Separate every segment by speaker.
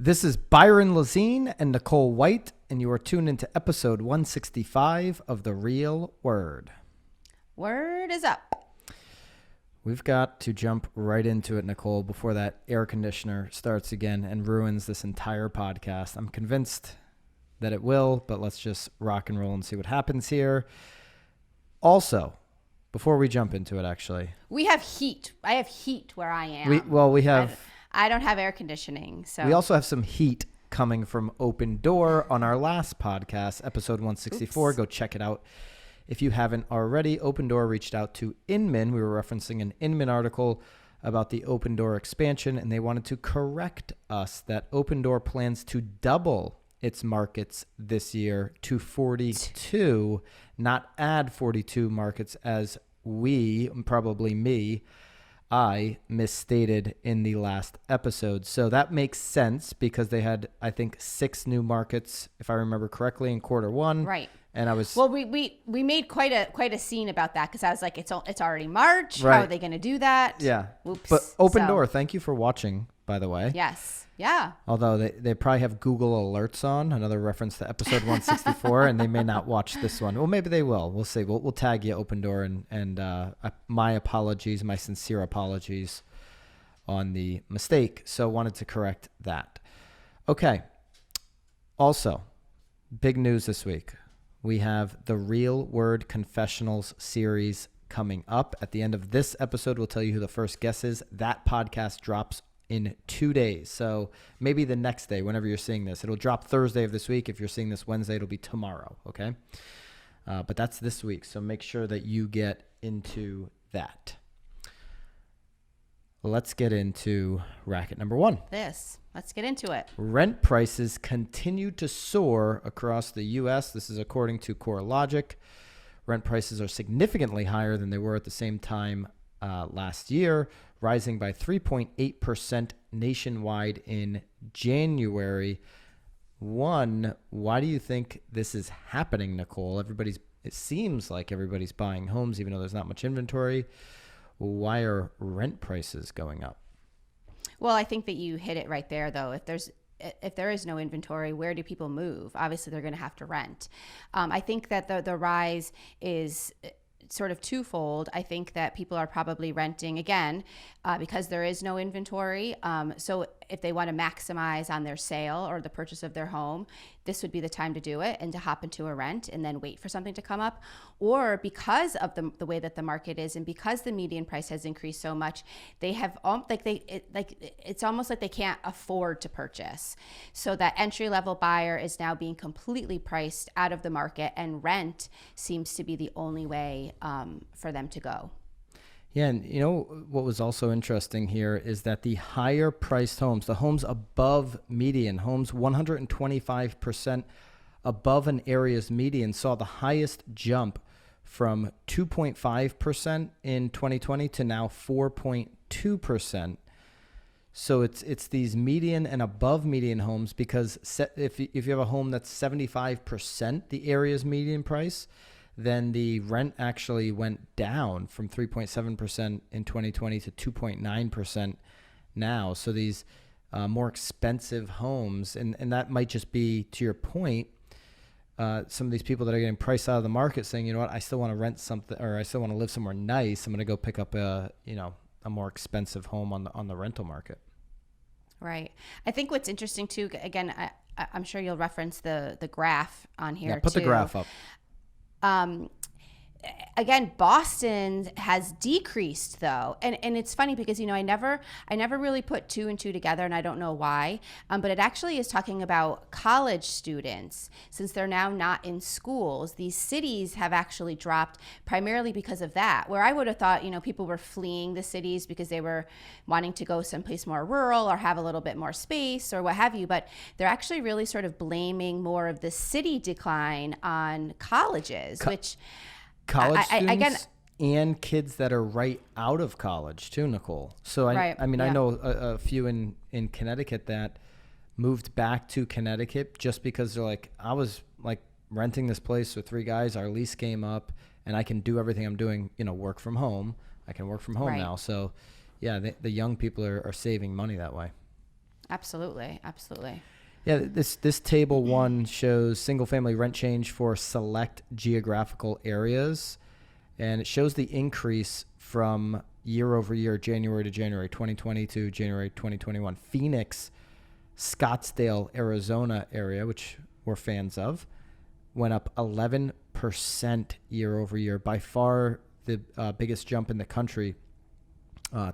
Speaker 1: This is Byron Lazine and Nicole White, and you are tuned into episode 165 of The Real Word.
Speaker 2: Word is up.
Speaker 1: We've got to jump right into it, Nicole, before that air conditioner starts again and ruins this entire podcast. I'm convinced that it will, but let's just rock and roll and see what happens here. Also, before we jump into it, actually.
Speaker 2: We have heat. I have heat where I am.
Speaker 1: We have...
Speaker 2: I don't have air conditioning. So
Speaker 1: we also have some heat coming from Open Door on our last podcast, episode 164. Oops. Go check it out if you haven't already. Open Door reached out to Inman. We were referencing an Inman article about the Open Door expansion, and they wanted to correct us that Open Door plans to double its markets this year to 42, not add 42 markets as I misstated in the last episode. So that makes sense because they had, I think, 6 new markets, if I remember correctly, in quarter one.
Speaker 2: Right.
Speaker 1: And I was...
Speaker 2: Well, we made quite a scene about that because I was like, it's already March.
Speaker 1: Right.
Speaker 2: How are they going to do that?
Speaker 1: Yeah.
Speaker 2: Oops.
Speaker 1: But Open Door, thank you for watching, by the way.
Speaker 2: Yes. Yeah.
Speaker 1: Although they probably have Google Alerts on, another reference to episode 164, and they may not watch this one. Well, maybe they will. We'll see. We'll tag you, Open Door, and my apologies, my sincere apologies on the mistake. So wanted to correct that. Okay. Also, big news this week. We have the Real Word Confessionals series coming up. At the end of this episode, we'll tell you who the first guest is. That podcast drops in 2 days. So maybe the next day, whenever you're seeing this. It'll drop Thursday of this week. If you're seeing this Wednesday, it'll be tomorrow, okay? But that's this week, so make sure that you get into that. Let's get into Racket number 1.
Speaker 2: Let's get into it.
Speaker 1: Rent prices continue to soar across the U.S. This is according to CoreLogic. Rent prices are significantly higher than they were at the same time last year, rising by 3.8% nationwide in January. Why do you think this is happening, Nicole? It seems like everybody's buying homes, even though there's not much inventory. Why are rent prices going up?
Speaker 2: Well, I think that you hit it right there, though. If there is no inventory, where do people move? Obviously, they're going to have to rent. I think that the rise is sort of twofold. I think that people are probably renting again because there is no inventory. So if they want to maximize on their sale or the purchase of their home, this would be the time to do it and to hop into a rent and then wait for something to come up. Or because of the way that the market is and because the median price has increased so much, they have it's almost like they can't afford to purchase. So that entry level buyer is now being completely priced out of the market, and rent seems to be the only way for them to go.
Speaker 1: Yeah, and you know what was also interesting here is that the higher priced homes, the homes above median, homes 125% above an area's median, saw the highest jump from 2.5% in 2020 to now 4.2%. So it's these median and above median homes, because if you have a home that's 75% the area's median price, then the rent actually went down from 3.7% in 2020 to 2.9% now. So these more expensive homes, and that might just be, to your point, some of these people that are getting priced out of the market saying, you know what, I still want to rent something, or I still want to live somewhere nice. I'm going to go pick up a more expensive home on the rental market.
Speaker 2: Right. I think what's interesting too, again, I'm sure you'll reference the graph on here.
Speaker 1: Yeah, put the graph up.
Speaker 2: Again, Boston has decreased though. And it's funny because, I never really put 2 and 2 together, and I don't know why. But it actually is talking about college students. Since they're now not in schools, these cities have actually dropped primarily because of that. Where I would have thought, people were fleeing the cities because they were wanting to go someplace more rural or have a little bit more space or what have you. But they're actually really sort of blaming more of the city decline on colleges, which...
Speaker 1: College students and kids that are right out of college too, Nicole. So I know a few in Connecticut that moved back to Connecticut just because they're like, I was like renting this place with 3 guys. Our lease came up and I can do everything I'm doing, work from home. I can work from home now. So yeah, the young people are saving money that way.
Speaker 2: Absolutely. Absolutely.
Speaker 1: Yeah, this table one shows single family rent change for select geographical areas, and it shows the increase from year over year, January to January 2020 to January 2021. Phoenix, Scottsdale, Arizona area, which we're fans of, went up 11% year over year. By far the biggest jump in the country.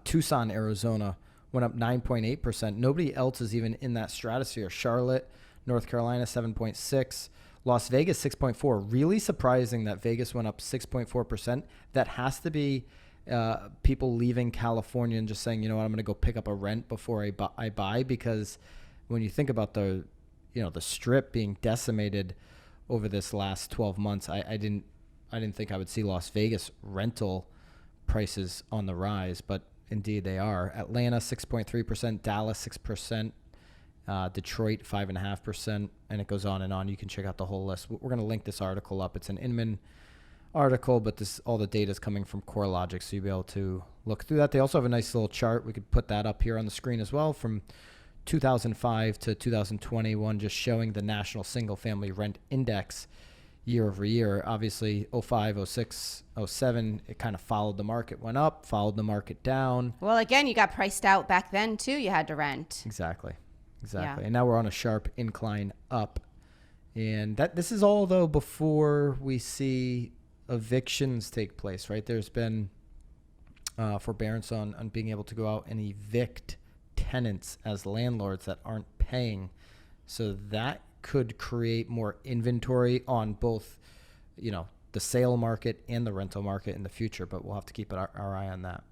Speaker 1: Tucson, Arizona went up 9.8%. Nobody else is even in that stratosphere. Charlotte, North Carolina, 7.6. Las Vegas, 6.4. Really surprising that Vegas went up 6.4%. That has to be people leaving California and just saying, you know what, I'm going to go pick up a rent before I buy, because when you think about the Strip being decimated over this last 12 months, I didn't think I would see Las Vegas rental prices on the rise, but indeed they are. Atlanta, 6.3%, Dallas, 6%, Detroit, 5.5%, and it goes on and on. You can check out the whole list. We're going to link this article up. It's an Inman article, but all the data is coming from CoreLogic, so you'll be able to look through that. They also have a nice little chart. We could put that up here on the screen as well, from 2005 to 2021, just showing the national single-family rent index year over year. Obviously, 05, 06, 07, it kind of followed the market, went up, followed the market down.
Speaker 2: Well, again, you got priced out back then, too. You had to rent.
Speaker 1: Exactly.
Speaker 2: Yeah.
Speaker 1: And now we're on a sharp incline up. And this is all, though, before we see evictions take place, right? There's been forbearance on being able to go out and evict tenants as landlords that aren't paying. So that could create more inventory on both, the sale market and the rental market in the future, but we'll have to keep our eye on that.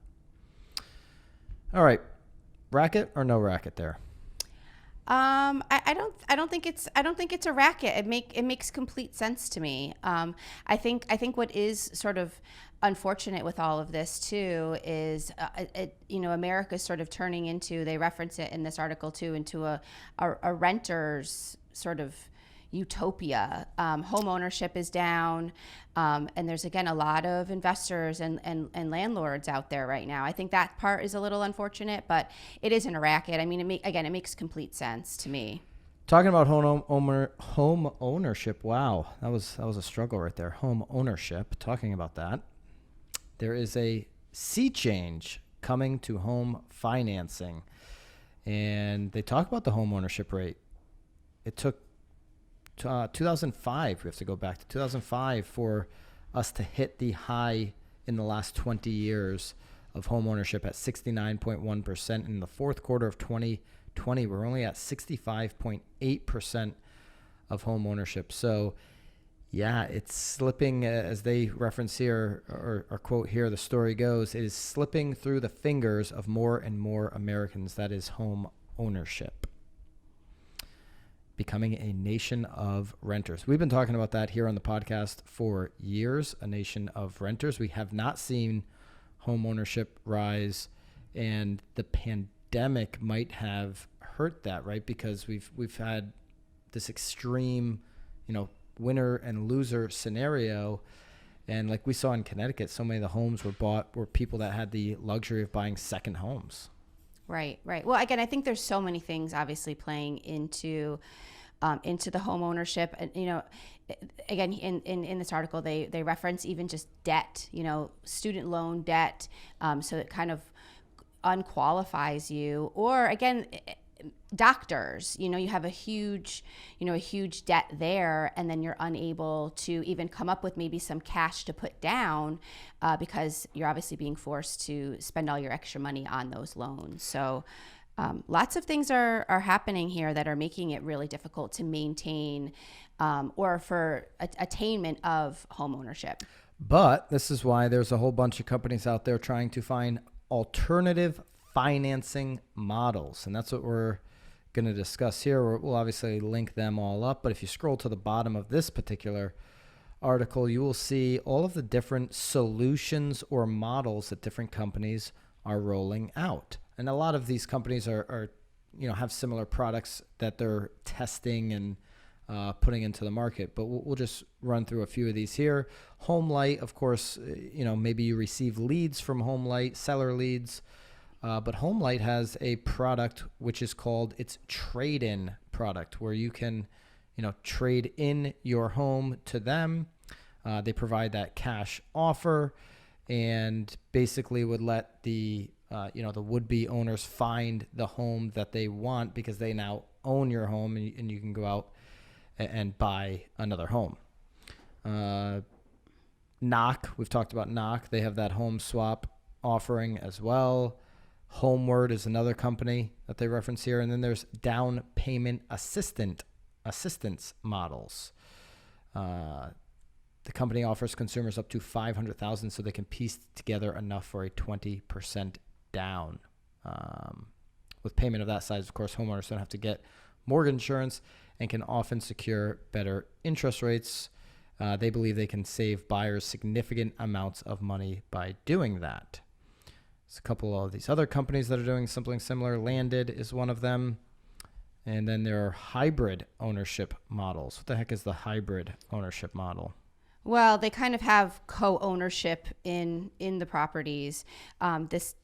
Speaker 1: All right. Racket or no racket there?
Speaker 2: I don't think it's a racket. It makes complete sense to me. I think what is sort of unfortunate with all of this too is America's sort of turning into, they reference it in this article too, into a renter's sort of utopia. Home ownership is down, and there's again a lot of investors and landlords out there right now. I think that part is a little unfortunate, but it isn't a racket. I mean, it makes complete sense to me.
Speaker 1: Talking about home ownership, wow, that was a struggle right there. Home ownership. Talking about that, there is a sea change coming to home financing, and they talk about the home ownership rate. It took 2005, we have to go back to 2005 for us to hit the high in the last 20 years of home ownership at 69.1%. In the fourth quarter of 2020, we're only at 65.8% of home ownership. So yeah, it's slipping, as they reference here, or quote here, the story goes, it is slipping through the fingers of more and more Americans. That is home ownership. Becoming a nation of renters. We've been talking about that here on the podcast for years, a nation of renters. We have not seen home ownership rise, and the pandemic might have hurt that, right? Because we've had this extreme, winner and loser scenario. And like we saw in Connecticut, so many of the homes were bought were people that had the luxury of buying second homes. Right.
Speaker 2: Well, again, I think there's so many things obviously playing into the home ownership. And, again, in this article, they reference even just debt, student loan debt. So it kind of unqualifies you. Or again, doctors, you have a huge debt there, and then you're unable to even come up with maybe some cash to put down because you're obviously being forced to spend all your extra money on those loans. So lots of things are happening here that are making it really difficult to maintain or for attainment of home ownership.
Speaker 1: But this is why there's a whole bunch of companies out there trying to find alternative financing models. And that's what we're going to discuss here. We'll obviously link them all up. But if you scroll to the bottom of this particular article, you will see all of the different solutions or models that different companies are rolling out. And a lot of these companies are have similar products that they're testing and putting into the market. But we'll just run through a few of these here. HomeLight, of course, maybe you receive leads from HomeLight, seller leads. But HomeLight has a product which is called its trade-in product, where you can, trade in your home to them. They provide that cash offer, and basically would let the the would-be owners find the home that they want, because they now own your home, and you can go out and buy another home. Knock, we've talked about Knock. They have that home swap offering as well. Homeward is another company that they reference here. And then there's down payment assistance models. The company offers consumers up to $500,000 so they can piece together enough for a 20% down. With payment of that size, of course, homeowners don't have to get mortgage insurance and can often secure better interest rates. They believe they can save buyers significant amounts of money by doing that. There's a couple of these other companies that are doing something similar. Landed is one of them. And then there are hybrid ownership models. What the heck is the hybrid ownership model?
Speaker 2: Well, they kind of have co-ownership in the properties. This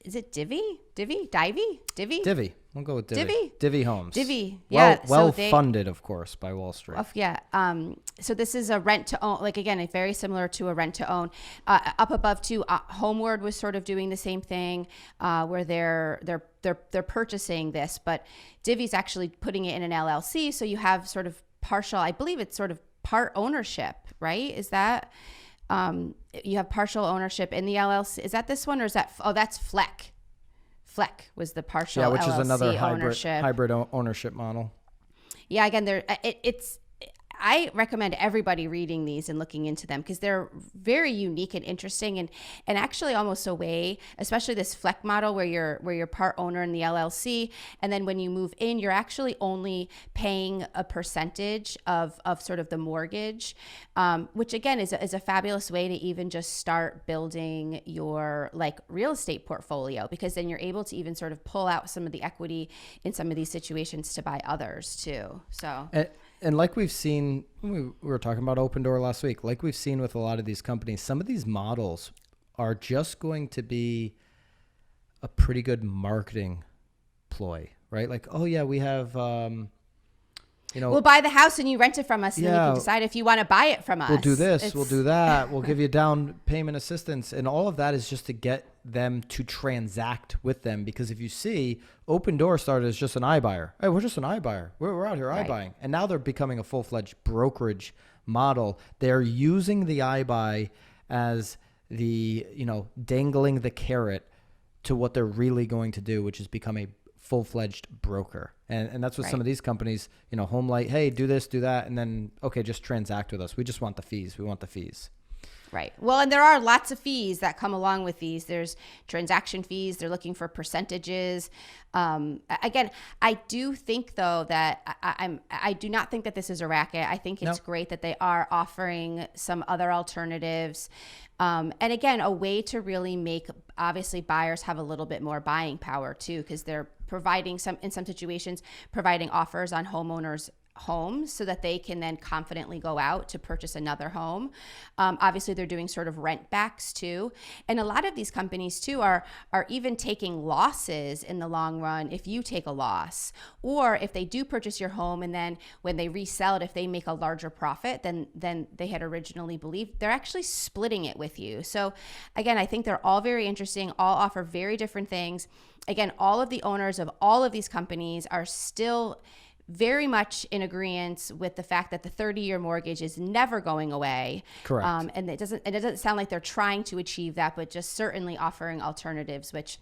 Speaker 2: is it Divvy?
Speaker 1: We'll go with Divvy Homes.
Speaker 2: Divvy, yeah.
Speaker 1: Well funded, of course, by Wall Street.
Speaker 2: Yeah. So this is a rent to own. Like again, very similar to a rent to own. Up above too, Homeward was sort of doing the same thing, where they're purchasing this, but Divvy's actually putting it in an LLC. So you have sort of partial. I believe it's sort of part ownership, right? Is that? You have partial ownership in the LLC. Is that this one, or is that? Oh, that's Fleck. Fleck was the partial
Speaker 1: which
Speaker 2: LLC
Speaker 1: is another
Speaker 2: ownership.
Speaker 1: hybrid ownership model.
Speaker 2: Yeah, again, it's. I recommend everybody reading these and looking into them, because they're very unique and interesting, and actually almost a way, especially this Fleck model where you're part owner in the LLC, and then when you move in, you're actually only paying a percentage of sort of the mortgage, which again is a fabulous way to even just start building your like real estate portfolio, because then you're able to even sort of pull out some of the equity in some of these situations to buy others too. So.
Speaker 1: And like we've seen, we were talking about Open Door last week, like we've seen with a lot of these companies, some of these models are just going to be a pretty good marketing ploy, right? Like, oh yeah, we have,
Speaker 2: we'll buy the house and you rent it from us, and then you can decide if you want to buy it from us.
Speaker 1: We'll do this, we'll do that. We'll give you down payment assistance. And all of that is just to get them to transact with them. Because if you see, Open Door started as just an iBuyer. Hey, we're just an iBuyer. We're out here iBuying. And now they're becoming a full-fledged brokerage model. They're using the iBuy as the, dangling the carrot to what they're really going to do, which is become a full-fledged broker. And that's what some of these companies, HomeLight, hey, do this, do that. And then, okay, just transact with us. We just want the fees. We want the fees.
Speaker 2: Right. Well, and there are lots of fees that come along with these. There's transaction fees. They're looking for percentages. Again, I do think though that I do not think that this is a racket. I think it's great that they are offering some other alternatives. And again, a way to really make obviously buyers have a little bit more buying power too, because they're providing in some situations, providing offers on homeowners' homes so that they can then confidently go out to purchase another home. Obviously, they're doing sort of rent backs too. And a lot of these companies too are even taking losses in the long run if you take a loss. Or if they do purchase your home and then when they resell it, if they make a larger profit than they had originally believed, they're actually splitting it with you. So again, I think they're all very interesting, all offer very different things. Again, all of the owners of all of these companies are still very much in agreement with the fact that the 30-year mortgage is never going away.
Speaker 1: Correct.
Speaker 2: And it doesn't sound like they're trying to achieve that, but just certainly offering alternatives, which,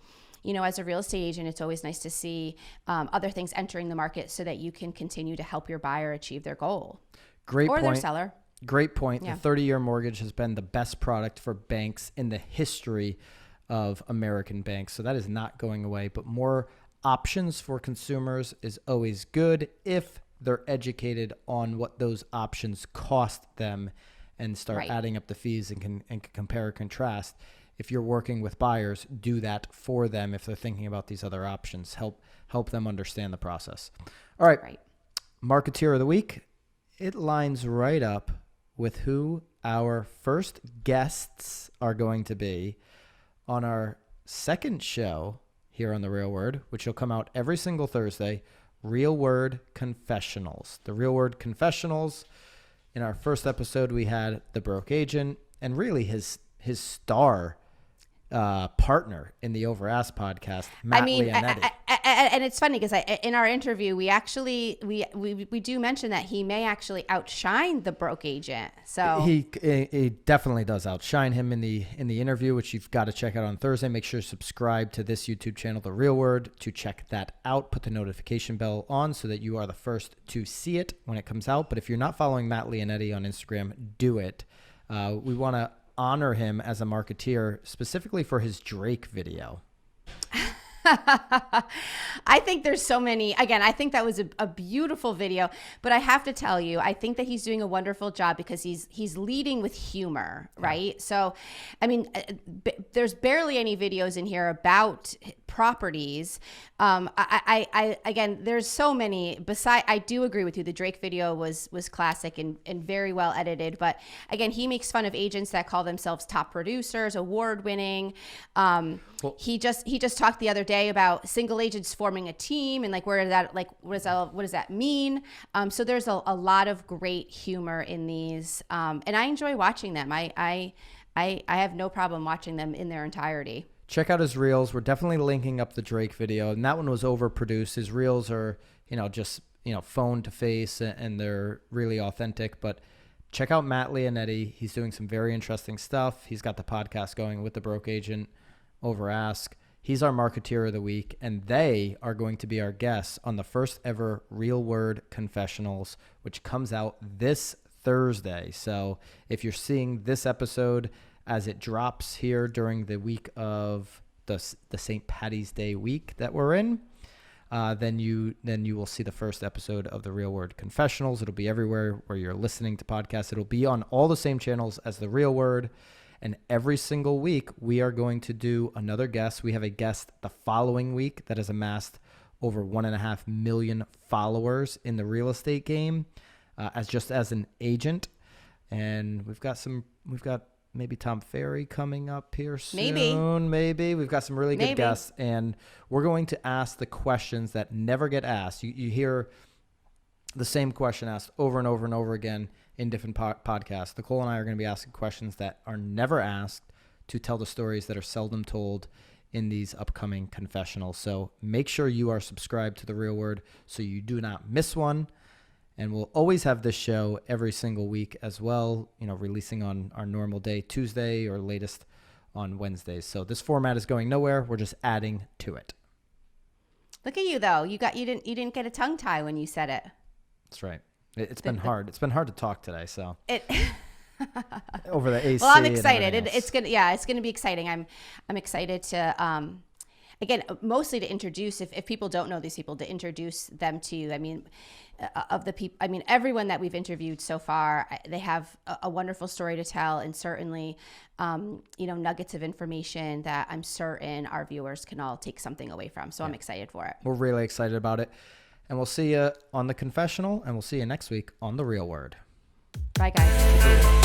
Speaker 2: as a real estate agent, it's always nice to see other things entering the market so that you can continue to help your buyer achieve their goal.
Speaker 1: Great point.
Speaker 2: Or their seller.
Speaker 1: Great point.
Speaker 2: Yeah.
Speaker 1: The 30-year mortgage has been the best product for banks in the history of American banks. So that is not going away, but more options for consumers is always good if they're educated on what those options cost them and start adding up the fees and can compare and contrast. If you're working with buyers, do that for them if they're thinking about these other options. Help them understand the process. All right. Marketeer of the Week. It lines right up with who our first guests are going to be on our second show here on The Real Word, which will come out every single Thursday. Real Word Confessionals. The Real Word Confessionals. In our first episode, we had the broke agent and really his star partner in the Over Ask podcast, Matt Lionetti.
Speaker 2: And it's funny because in our interview, we actually we do mention that he may actually outshine the broke agent. So
Speaker 1: he definitely does outshine him in the interview, which you've got to check out on Thursday. Make sure to subscribe to this YouTube channel, The Real Word, to check that out. Put the notification bell on so that you are the first to see it when it comes out. But if you're not following Matt Lionetti on Instagram, do it. We want to honor him as a marketeer, specifically for his Drake video.
Speaker 2: I think there's so many. Again, I think that was a beautiful video, but I have to tell you, I think that he's doing a wonderful job because he's leading with humor, right? So, I mean, there's barely any videos in here about properties. I again, there's so many. I do agree with you. The Drake video was classic and very well edited. But again, he makes fun of agents that call themselves top producers, award winning. He just talked the other day about single agents forming a team and what does that mean? So there's a lot of great humor in these, and I enjoy watching them. I have no problem watching them in their entirety.
Speaker 1: Check out his reels. We're definitely linking up the Drake video, and that one was overproduced. His reels are, just phone to face, and they're really authentic. But check out Matt Lionetti. He's doing some very interesting stuff. He's got the podcast going with the broke agent Over Ask. He's our marketeer of the week, and they are going to be our guests on the first ever Real Word Confessionals, which comes out this Thursday. So if you're seeing this episode as it drops here during the week of the St. Paddy's Day week that we're in, then you will see the first episode of the Real Word Confessionals. It'll be everywhere where you're listening to podcasts. It'll be on all the same channels as the Real Word. And every single week, we are going to do another guest. We have a guest the following week that has amassed over 1.5 million followers in the real estate game as an agent. And we've got maybe Tom Ferry coming up here soon. Maybe. We've got some really good guests. And we're going to ask the questions that never get asked. You hear the same question asked over and over and over again in different podcasts. Nicole and I are going to be asking questions that are never asked to tell the stories that are seldom told in these upcoming confessionals. So make sure you are subscribed to The Real Word so you do not miss one. And we'll always have this show every single week as well, releasing on our normal day, Tuesday, or latest on Wednesdays. So this format is going nowhere. We're just adding to it.
Speaker 2: Look at you, though. You didn't get a tongue tie when you said it.
Speaker 1: That's right. It's been hard. It's been hard to talk today. So over the AC.
Speaker 2: Well, I'm excited. It's gonna be exciting. I'm excited to again, mostly to introduce, if people don't know these people, to introduce them to you. I mean, everyone that we've interviewed so far, they have a wonderful story to tell, and certainly, nuggets of information that I'm certain our viewers can all take something away from. So I'm excited for it.
Speaker 1: We're really excited about it. And we'll see you on the confessional, and we'll see you next week on The Real Word.
Speaker 2: Bye, guys.